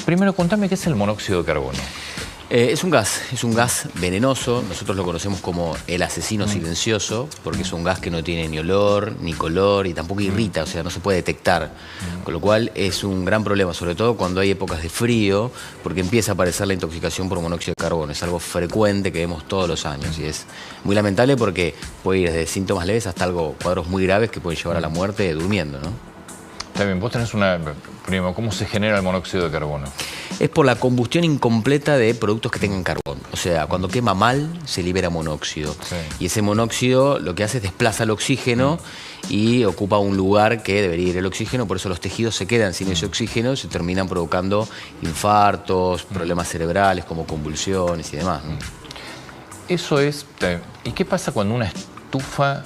Primero, contame qué es el monóxido de carbono. Es un gas venenoso. Nosotros lo conocemos como el asesino silencioso, porque es un gas que no tiene ni olor, ni color y tampoco irrita, o sea, no se puede detectar. Con lo cual es un gran problema, sobre todo cuando hay épocas de frío, porque empieza a aparecer la intoxicación por monóxido de carbono. Es algo frecuente que vemos todos los años y es muy lamentable porque puede ir desde síntomas leves hasta cuadros muy graves que pueden llevar a la muerte durmiendo, ¿no? Está bien, vos tenés primero, ¿cómo se genera el monóxido de carbono? Es por la combustión incompleta de productos que tengan carbón. O sea, cuando quema mal, se libera monóxido. Sí. Y ese monóxido lo que hace es desplaza el oxígeno y ocupa un lugar que debería ir el oxígeno. Por eso los tejidos se quedan sin ese oxígeno y se terminan provocando infartos, problemas cerebrales como convulsiones y demás, ¿no? Eso es... ¿Y qué pasa cuando una estufa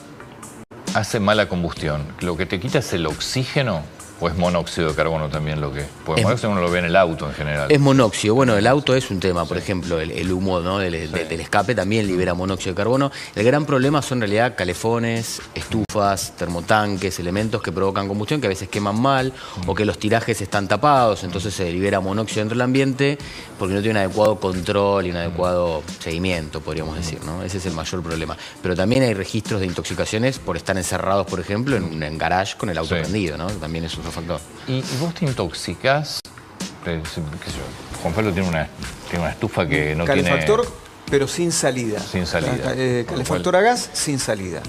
hace mala combustión? ¿Lo que te quita es el oxígeno? ¿O es monóxido de carbono también lo que...? Porque monóxido uno lo ve en el auto en general. Es monóxido. Bueno, el auto es un tema. Por ejemplo, el humo, ¿no? del escape también libera monóxido de carbono. El gran problema son en realidad calefones, estufas, termotanques, elementos que provocan combustión, que a veces queman mal, o que los tirajes están tapados, entonces se libera monóxido dentro del ambiente porque no tiene un adecuado control y un adecuado seguimiento, podríamos decir, ¿no? Ese es el mayor problema. Pero también hay registros de intoxicaciones por estar encerrados, por ejemplo, en un garage con el auto prendido, ¿no? También es otro factor. ¿Y vos te intoxicás? ¿Qué sé yo? Juan Pablo tiene una estufa que no tiene... Calefactor, pero sin salida. Sin salida. Calefactor a gas, sin salida.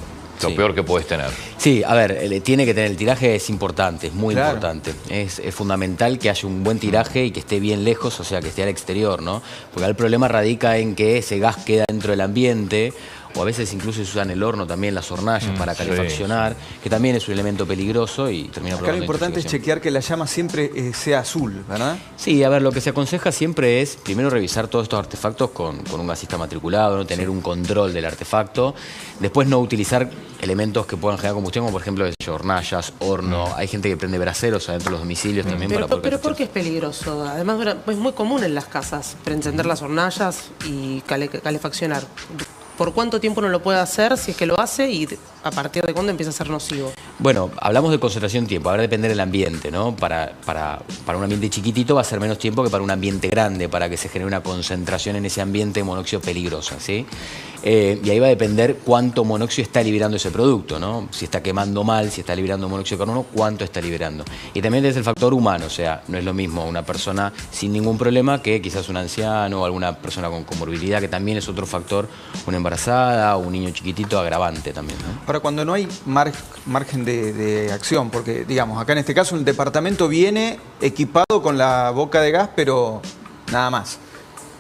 Lo peor que podés tener. Sí, a ver, tiene que tener el tiraje, es importante, es muy importante. Es fundamental que haya un buen tiraje y que esté bien lejos, o sea, que esté al exterior, ¿no? Porque el problema radica en que ese gas queda dentro del ambiente, o a veces incluso se usan el horno también, las hornallas para calefaccionar, que también es un elemento peligroso y termina provocando. Acá lo importante es chequear que la llama siempre sea azul, ¿verdad? Sí, a ver, lo que se aconseja siempre es primero revisar todos estos artefactos con un gasista matriculado, ¿no? Tener un control del artefacto, después no utilizar elementos que puedan generar combustión, como por ejemplo hornallas, horno. Hay gente que prende braseros adentro de los domicilios también. Pero ¿por qué es peligroso? Además es muy común en las casas encender las hornallas y calefaccionar. ¿Por cuánto tiempo no lo puede hacer si es que lo hace y a partir de cuándo empieza a ser nocivo? Bueno, hablamos de concentración de tiempo, ahora depende del ambiente, ¿no? Para un ambiente chiquitito va a ser menos tiempo que para un ambiente grande, para que se genere una concentración en ese ambiente de monóxido peligrosa, ¿sí? Y ahí va a depender cuánto monóxido está liberando ese producto, ¿no? Si está quemando mal, si está liberando monóxido de carbono, cuánto está liberando. Y también es el factor humano, o sea, no es lo mismo una persona sin ningún problema que quizás un anciano o alguna persona con comorbilidad, que también es otro factor, una embarazada o un niño chiquitito agravante también, ¿no? Ahora, cuando no hay margen de acción, porque digamos, acá en este caso el departamento viene equipado con la boca de gas, pero nada más.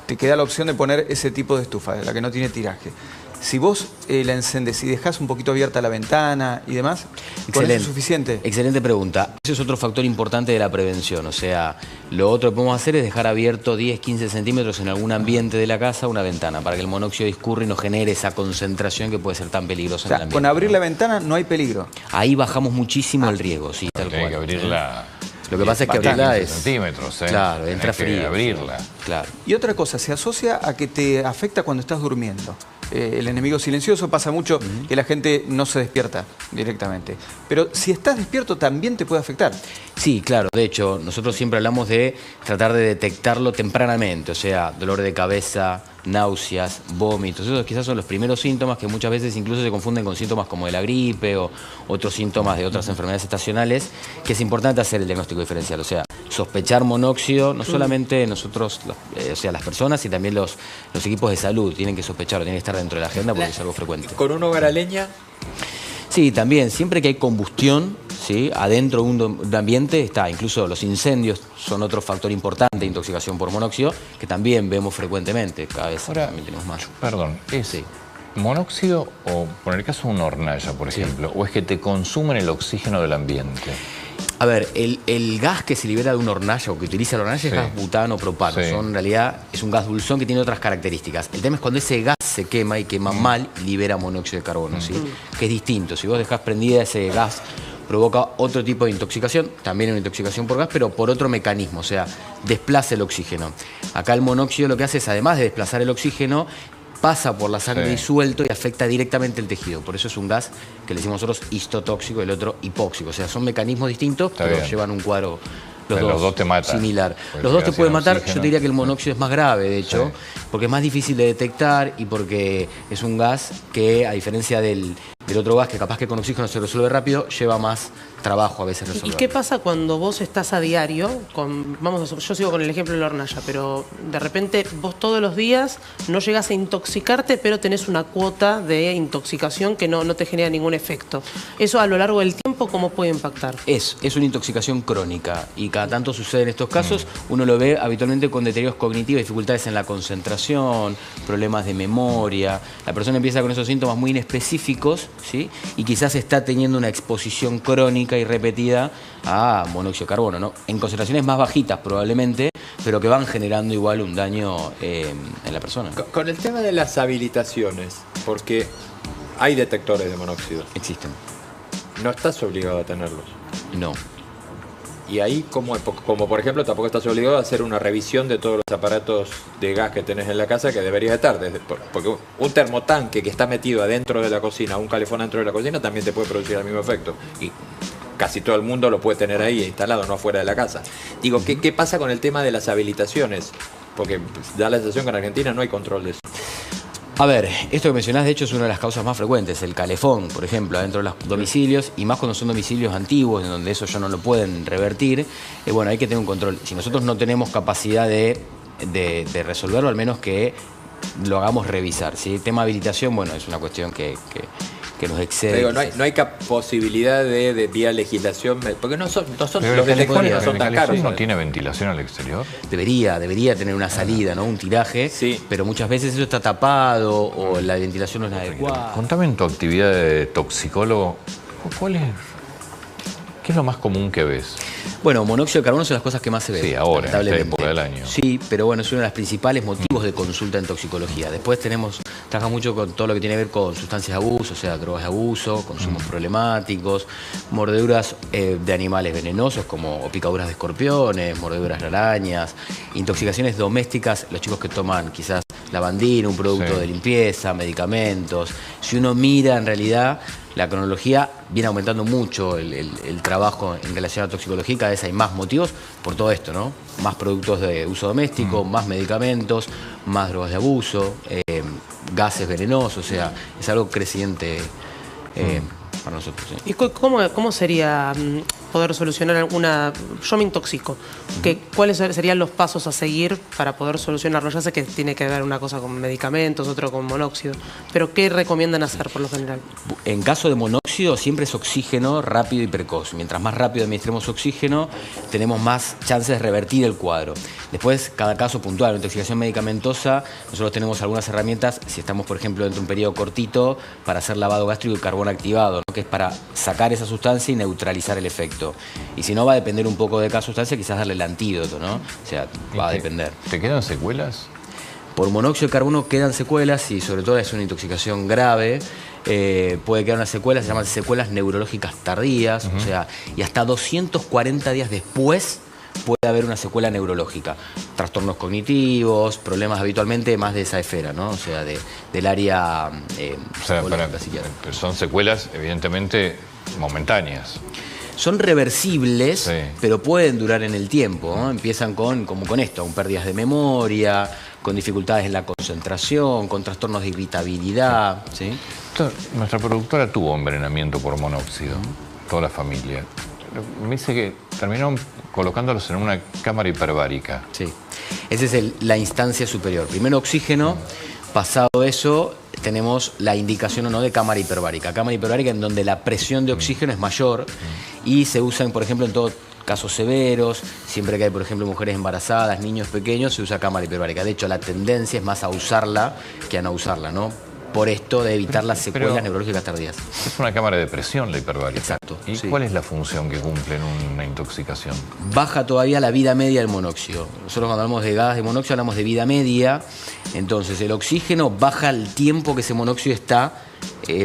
Te queda la opción de poner ese tipo de estufa, la que no tiene tiraje. Si vos la encendés y dejás un poquito abierta la ventana y demás, ¿con eso es suficiente? Excelente pregunta. Ese es otro factor importante de la prevención. O sea, lo otro que podemos hacer es dejar abierto 10, 15 centímetros en algún ambiente de la casa una ventana para que el monóxido discurra y no genere esa concentración que puede ser tan peligrosa en el ambiente. Con abrir la ventana no hay peligro. Ahí bajamos muchísimo el riesgo, sí, tal cual. Hay que abrirla. Lo que pasa es que abrirla es... centímetros, ¿eh? Claro, entra frío. Abrirla. Claro. Y otra cosa, se asocia a que te afecta cuando estás durmiendo. El enemigo silencioso pasa mucho que la gente no se despierta directamente. Pero si estás despierto también te puede afectar. Sí, claro. De hecho, nosotros siempre hablamos de tratar de detectarlo tempranamente. O sea, dolor de cabeza, náuseas, vómitos. Esos quizás son los primeros síntomas que muchas veces incluso se confunden con síntomas como de la gripe o otros síntomas de otras enfermedades estacionales, que es importante hacer el diagnóstico diferencial. O sea, sospechar monóxido, no solamente nosotros, o sea, las personas y también los equipos de salud tienen que sospecharlo, tienen que estar dentro de la agenda porque es algo frecuente. ¿Con un hogar a leña? Sí, también, siempre que hay combustión, ¿sí? Adentro de un ambiente está, incluso los incendios son otro factor importante de intoxicación por monóxido, que también vemos frecuentemente, cada vez también tenemos más. Perdón, ¿es monóxido o, por el caso de una hornalla, por ejemplo, o es que te consumen el oxígeno del ambiente? A ver, el gas que se libera de una hornalla o que utiliza la hornalla es gas butano, propano. En realidad es un gas dulzón que tiene otras características. El tema es cuando ese gas se quema y quema mal, libera monóxido de carbono, ¿sí? Que es distinto. Si vos dejás prendida ese gas, provoca otro tipo de intoxicación, también una intoxicación por gas, pero por otro mecanismo, o sea, desplaza el oxígeno. Acá el monóxido lo que hace es, además de desplazar el oxígeno, pasa por la sangre disuelto y afecta directamente el tejido. Por eso es un gas que le decimos nosotros histotóxico y el otro hipóxico. O sea, son mecanismos distintos, pero llevan un cuadro Los dos te matan. Similar. Porque Los dos te llegas pueden sin matar. oxígeno. Yo te diría que el monóxido es más grave, de hecho, Sí. porque es más difícil de detectar y porque es un gas que, a diferencia del otro gas que capaz que con oxígeno se resuelve rápido, lleva más trabajo a veces ¿Y resolver. qué pasa cuando vos estás a diario yo sigo con el ejemplo de la hornalla, pero de repente vos todos los días no llegas a intoxicarte, pero tenés una cuota de intoxicación que no te genera ningún efecto? ¿Eso a lo largo del tiempo cómo puede impactar? Es una intoxicación crónica y cada tanto sucede en estos casos. Uno lo ve habitualmente con deterioros cognitivos, dificultades en la concentración, problemas de memoria. La persona empieza con esos síntomas muy inespecíficos, ¿sí? Y quizás está teniendo una exposición crónica y repetida a monóxido de carbono, ¿no? En concentraciones más bajitas probablemente, pero que van generando igual un daño en la persona. Con el tema de las habilitaciones, porque hay detectores de monóxido, Existen. no estás obligado a tenerlos. No. Y ahí, como por ejemplo, tampoco estás obligado a hacer una revisión de todos los aparatos de gas que tenés en la casa, que deberías estar. Porque un termotanque que está metido adentro de la cocina, un calefón dentro de la cocina, también te puede producir el mismo efecto. Y casi todo el mundo lo puede tener ahí instalado, no afuera de la casa. Digo, ¿qué pasa con el tema de las habilitaciones? Porque da la sensación que en Argentina no hay control de eso. A ver, esto que mencionás de hecho es una de las causas más frecuentes, el calefón, por ejemplo, adentro de los domicilios, y más cuando son domicilios antiguos, en donde eso ya no lo pueden revertir, bueno, hay que tener un control. Si nosotros no tenemos capacidad de resolverlo, al menos que lo hagamos revisar, ¿sí? El tema de habilitación, bueno, es una cuestión que nos excede. Digo, no hay posibilidad de vía legislación, porque no son Pero los el detectores no calefón son tan caros. no tiene ventilación al exterior. Debería tener una salida, ¿no? Un tiraje, Sí. pero muchas veces eso está tapado o la ventilación no es la adecuada. Contame en tu actividad de toxicólogo, ¿qué es lo más común que ves? Bueno, monóxido de carbono son las cosas que más se ven. Sí, ahora, en esta lamentablemente. época del año. Sí, pero bueno, es uno de los principales motivos de consulta en toxicología. Después trabaja mucho con todo lo que tiene que ver con sustancias de abuso, o sea, drogas de abuso, consumos problemáticos, mordeduras de animales venenosos o picaduras de escorpiones, mordeduras de arañas, intoxicaciones domésticas, los chicos que toman quizás lavandina, un producto Sí. de limpieza, medicamentos. Si uno mira en realidad la cronología, viene aumentando mucho el trabajo en relación a toxicología y cada vez hay más motivos por todo esto, ¿no? Más productos de uso doméstico, más medicamentos, más drogas de abuso, gases venenosos, o sea, es algo creciente para nosotros. ¿Sí? ¿Y cómo sería poder solucionar alguna... Yo me intoxico. ¿Cuáles serían los pasos a seguir para poder solucionarlo? Ya sé que tiene que ver una cosa con medicamentos, otro con monóxido, pero ¿qué recomiendan hacer por lo general? En caso de monóxido siempre es oxígeno rápido y precoz. Mientras más rápido administremos oxígeno, tenemos más chances de revertir el cuadro. Después, cada caso puntual, una intoxicación medicamentosa, nosotros tenemos algunas herramientas, si estamos, por ejemplo, dentro de un periodo cortito, para hacer lavado gástrico y carbón activado, ¿no? Que es para sacar esa sustancia y neutralizar el efecto. Y si no, va a depender un poco de cada sustancia, quizás darle el antídoto, ¿no? O sea, va a depender. ¿Te quedan secuelas? Por monóxido de carbono quedan secuelas y sobre todo es una intoxicación grave. Puede quedar una secuela, se llaman secuelas neurológicas tardías, o sea, y hasta 240 días después puede haber una secuela neurológica. Trastornos cognitivos, problemas habitualmente más de esa esfera, ¿no? O sea, del área O sea, psicológica, psiquiátrica. pero son secuelas, evidentemente, momentáneas. Son reversibles, Sí. pero pueden durar en el tiempo, ¿no? Empiezan como con esto, con pérdidas de memoria, con dificultades en la concentración, con trastornos de irritabilidad, ¿sí? Nuestra productora tuvo envenenamiento por monóxido, toda la familia. Me dice que terminaron colocándolos en una cámara hiperbárica. Sí, esa es la instancia superior. Primero oxígeno, pasado eso tenemos la indicación o no de cámara hiperbárica. Cámara hiperbárica en donde la presión de oxígeno es mayor y se usan, por ejemplo, en todos casos severos, siempre que hay, por ejemplo, mujeres embarazadas, niños pequeños, se usa cámara hiperbárica. De hecho, la tendencia es más a usarla que a no usarla, ¿no? Por esto de evitar las secuelas pero- neurológicas tardías. Es una cámara de presión la hiperbárica. Exacto, ¿Y sí. cuál es la función que cumple en una intoxicación? Baja todavía la vida media del monóxido. Nosotros cuando hablamos de gas de monóxido hablamos de vida media. Entonces el oxígeno baja el tiempo que ese monóxido está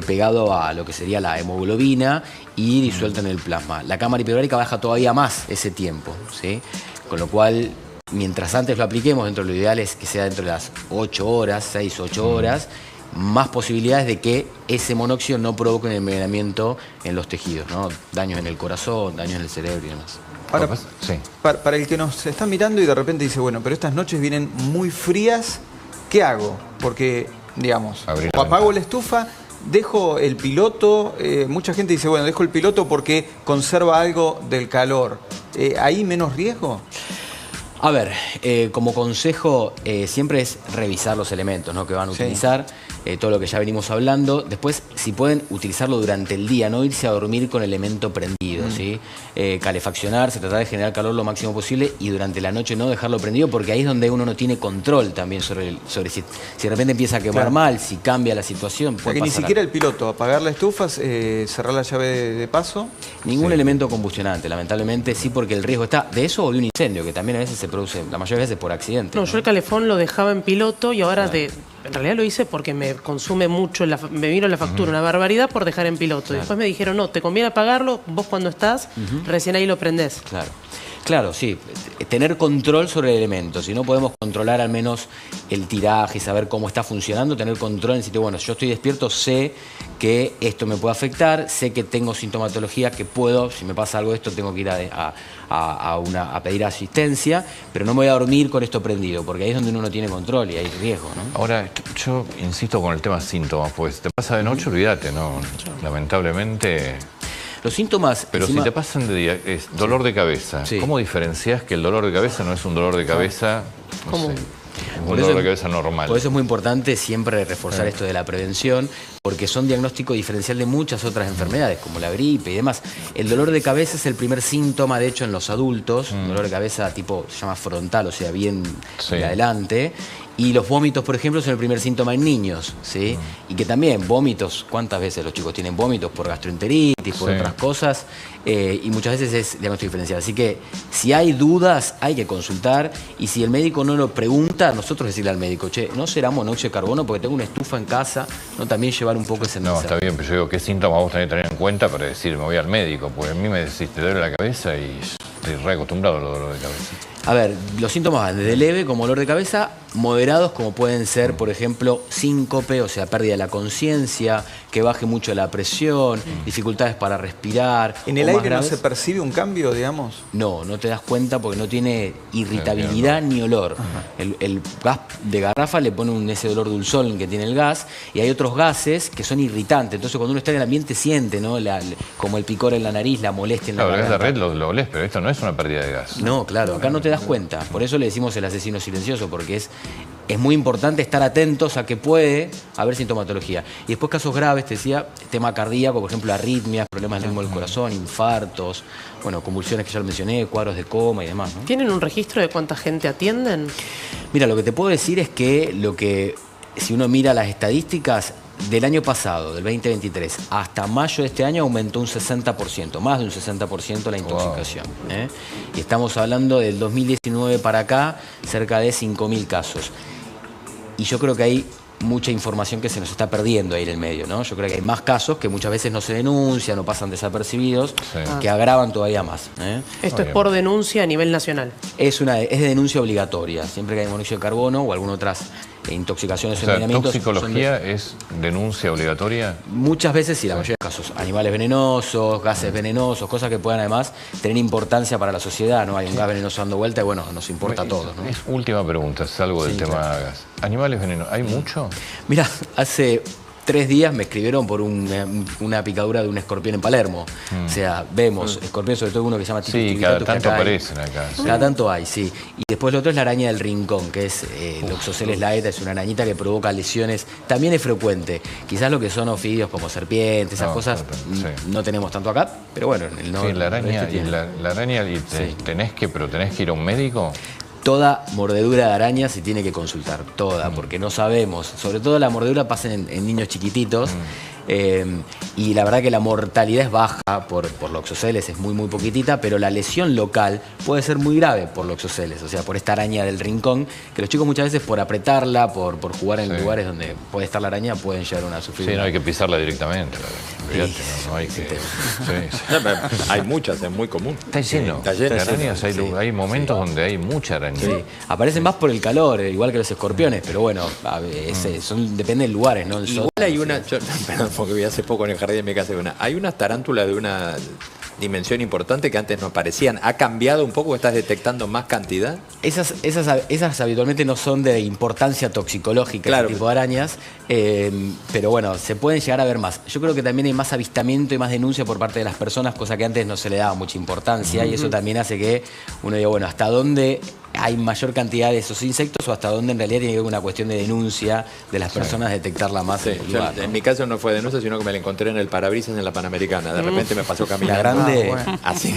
pegado a lo que sería la hemoglobina y disuelto en el plasma. La cámara hiperbárica baja todavía más ese tiempo, ¿sí? Con lo cual, mientras antes lo apliquemos, dentro de lo ideal es que sea dentro de las 8 horas, 6 o 8 horas, más posibilidades de que ese monóxido no provoque un envenenamiento en los tejidos, ¿no? Daños en el corazón, daños en el cerebro y demás. Ahora, Sí. para el que nos está mirando y de repente dice, bueno, pero estas noches vienen muy frías, ¿qué hago? Porque, digamos, Abrir o la apago ventana. la estufa, dejo el piloto, mucha gente dice, bueno, dejo el piloto porque conserva algo del calor. ¿Hay menos riesgo? A ver, como consejo siempre es revisar los elementos, ¿no?, que van a Sí. utilizar, todo lo que ya venimos hablando. Después, si pueden, utilizarlo durante el día, no irse a dormir con elemento prendido, ¿sí? Calefaccionarse, tratar de generar calor lo máximo posible y durante la noche no dejarlo prendido, porque ahí es donde uno no tiene control también sobre si de repente empieza a quemar Claro. mal, si cambia la situación. O sea, puede que ni pasar siquiera algo. el piloto, apagar la estufa, cerrar la llave de paso. Ningún Sí. elemento combustionante, lamentablemente sí, porque el riesgo está de eso o de un incendio, que también a veces se produce, la mayoría de veces por accidente. No, yo el calefón lo dejaba en piloto y ahora en realidad lo hice porque me consume mucho, me vino la factura, una barbaridad por dejar en piloto. Después me dijeron, no, te conviene apagarlo, vos cuando estás, recién ahí lo prendés. Claro, claro, sí. Tener control sobre el elemento. Si no podemos controlar al menos el tiraje y saber cómo está funcionando, tener control en el sitio. Bueno, yo estoy despierto, sé que esto me puede afectar, sé que tengo sintomatología, que puedo, si me pasa algo de esto, tengo que ir a pedir asistencia, pero no me voy a dormir con esto prendido, porque ahí es donde uno no tiene control y hay riesgo, ¿no? Ahora, yo insisto con el tema síntomas, pues si te pasa de noche, olvídate, ¿no? Lamentablemente. Los síntomas... Pero encima- si te pasan de día, es dolor de cabeza. Sí. ¿Cómo diferencias que el dolor de cabeza no es un dolor de cabeza, no ¿Cómo? sé, un Por dolor eso- de cabeza normal? Por eso es muy importante siempre reforzar esto de la prevención, porque son diagnóstico diferencial de muchas otras enfermedades, como la gripe y demás. El dolor de cabeza es el primer síntoma, de hecho, en los adultos, un dolor de cabeza tipo, se llama frontal, o sea, bien Sí. de adelante. Y los vómitos, por ejemplo, son el primer síntoma en niños, ¿sí? Y que también, vómitos, ¿cuántas veces los chicos tienen vómitos por gastroenteritis, por Sí. otras cosas? Y muchas veces es diagnóstico diferencial. Así que si hay dudas, hay que consultar. Y si el médico no lo pregunta, nosotros decirle al médico, che, ¿no será monóxido de carbono? Porque tengo una estufa en casa, ¿no? También llevar un poco ese No, mensaje. está bien, pero yo digo, ¿qué síntomas vos tenés que tener en cuenta para decir, me voy al médico? Porque a mí me decís, te duele la cabeza y estoy re acostumbrado a los dolores de cabeza. A ver, los síntomas van desde leve, como dolor de cabeza, moderados, como pueden ser, por ejemplo, síncope, o sea, pérdida de la conciencia, que baje mucho la presión, dificultades para respirar. ¿En el o más aire no graves. se percibe un cambio, digamos? No, no te das cuenta porque no tiene irritabilidad ni olor. El gas de garrafa le pone ese olor dulzón que tiene el gas, y hay otros gases que son irritantes. Entonces cuando uno está en el ambiente siente, ¿no? Como el picor en la nariz, la molestia en la Claro, el gas de garganta. red lo olés, pero esto no es una pérdida de gas. No, claro, acá no te das cuenta. Por eso le decimos el asesino silencioso, porque es muy importante estar atentos a que puede haber sintomatología. Y después casos graves, te decía, tema cardíaco, por ejemplo, arritmias, problemas del ritmo del corazón, infartos, bueno, convulsiones que ya lo mencioné, cuadros de coma y demás, ¿no? ¿Tienen un registro de cuánta gente atienden? Mira, lo que te puedo decir es que si uno mira las estadísticas del año pasado, del 2023, hasta mayo de este año aumentó un 60%, más de un 60% la intoxicación. ¿Eh? Y estamos hablando del 2019 para acá, cerca de 5.000 casos. Y yo creo que hay mucha información que se nos está perdiendo ahí en el medio, ¿no? Yo creo que hay más casos que muchas veces no se denuncian o pasan desapercibidos, Sí. que agravan todavía más. ¿Eh? Esto es bien. por denuncia a nivel nacional. Es de denuncia obligatoria. Siempre que hay monóxido de carbono o alguna otras intoxicaciones O o sea, envenenamientos. toxicología es denuncia obligatoria. Muchas veces, sí, la mayoría de los casos, animales venenosos, gases venenosos, cosas que puedan además tener importancia para la sociedad, ¿no? Hay un gas venenoso dando vuelta y bueno, nos importa a todos, ¿no? Es última pregunta, salgo del Sí, tema claro. gas. ¿Animales venenosos? ¿Hay mucho? Mira, hace 3 días me escribieron por una picadura de un escorpión en Palermo. O sea, vemos escorpiones, sobre todo uno que se llama Sí, Ticus cada tivitatus, que tanto acá hay. aparecen acá. sí. Cada tanto hay, sí. Y después lo otro es la araña del rincón, que es Loxoceles laeta, es una arañita que provoca lesiones. También es frecuente. Quizás lo que son ofidios como serpientes, esas No, cosas, claro, sí. no tenemos tanto acá, pero bueno, en el Sí, la araña, este tiene. la araña y Sí. tenés que ir a un médico. Toda mordedura de araña se tiene que consultar, toda, porque no sabemos. Sobre todo la mordedura pasa en niños chiquititos. Y la verdad que la mortalidad es baja por loxoceles, es muy muy poquitita, pero la lesión local puede ser muy grave por loxoceles, o sea, por esta araña del rincón, que los chicos muchas veces por apretarla, por jugar en Sí. lugares donde puede estar la araña, pueden llegar a sufrir. Sí, no hay que pisarla directamente. Olvídate, no hay que. Sí, sí. Hay muchas, es muy común. Está lleno. Está lleno, de sí. arañas, hay, Sí. hay momentos donde hay mucha araña. Sí, aparecen más por el calor, igual que los escorpiones, pero bueno, depende del lugar, ¿no? El Igual sótano, hay sí. una, perdón, porque vi hace poco en el jardín de mi casa hay una tarántulas de una dimensión importante que antes no aparecían. ¿Ha cambiado un poco? ¿Estás detectando más cantidad? Esas habitualmente no son de importancia toxicológica, Claro. ese tipo de arañas, pero bueno, se pueden llegar a ver más. Yo creo que también hay más avistamiento y más denuncia por parte de las personas, cosa que antes no se le daba mucha importancia, y eso también hace que uno diga, bueno, ¿hasta dónde hay mayor cantidad de esos insectos o hasta dónde en realidad tiene que ver una cuestión de denuncia de las personas, detectarla más Sí, en el yo, lugar, ¿no? en mi caso no fue denuncia, sino que me la encontré en el parabrisas en la Panamericana. De repente me pasó caminando. La grande, bueno. así,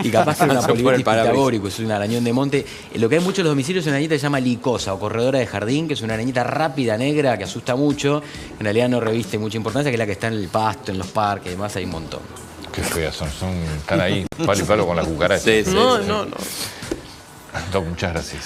y capaz que era una Pasó por el polibritis parabrisas. pitagórico, es un arañón de monte. Lo que hay mucho en los domicilios es una arañita que se llama licosa o corredora de jardín, que es una arañita rápida, negra, que asusta mucho, en realidad no reviste mucha importancia, que es la que está en el pasto, en los parques, y demás hay un montón. Qué feas son, están ahí palo y palo con la cucaracha. Sí, sí, No, sí. no, no. Doc, muchas gracias.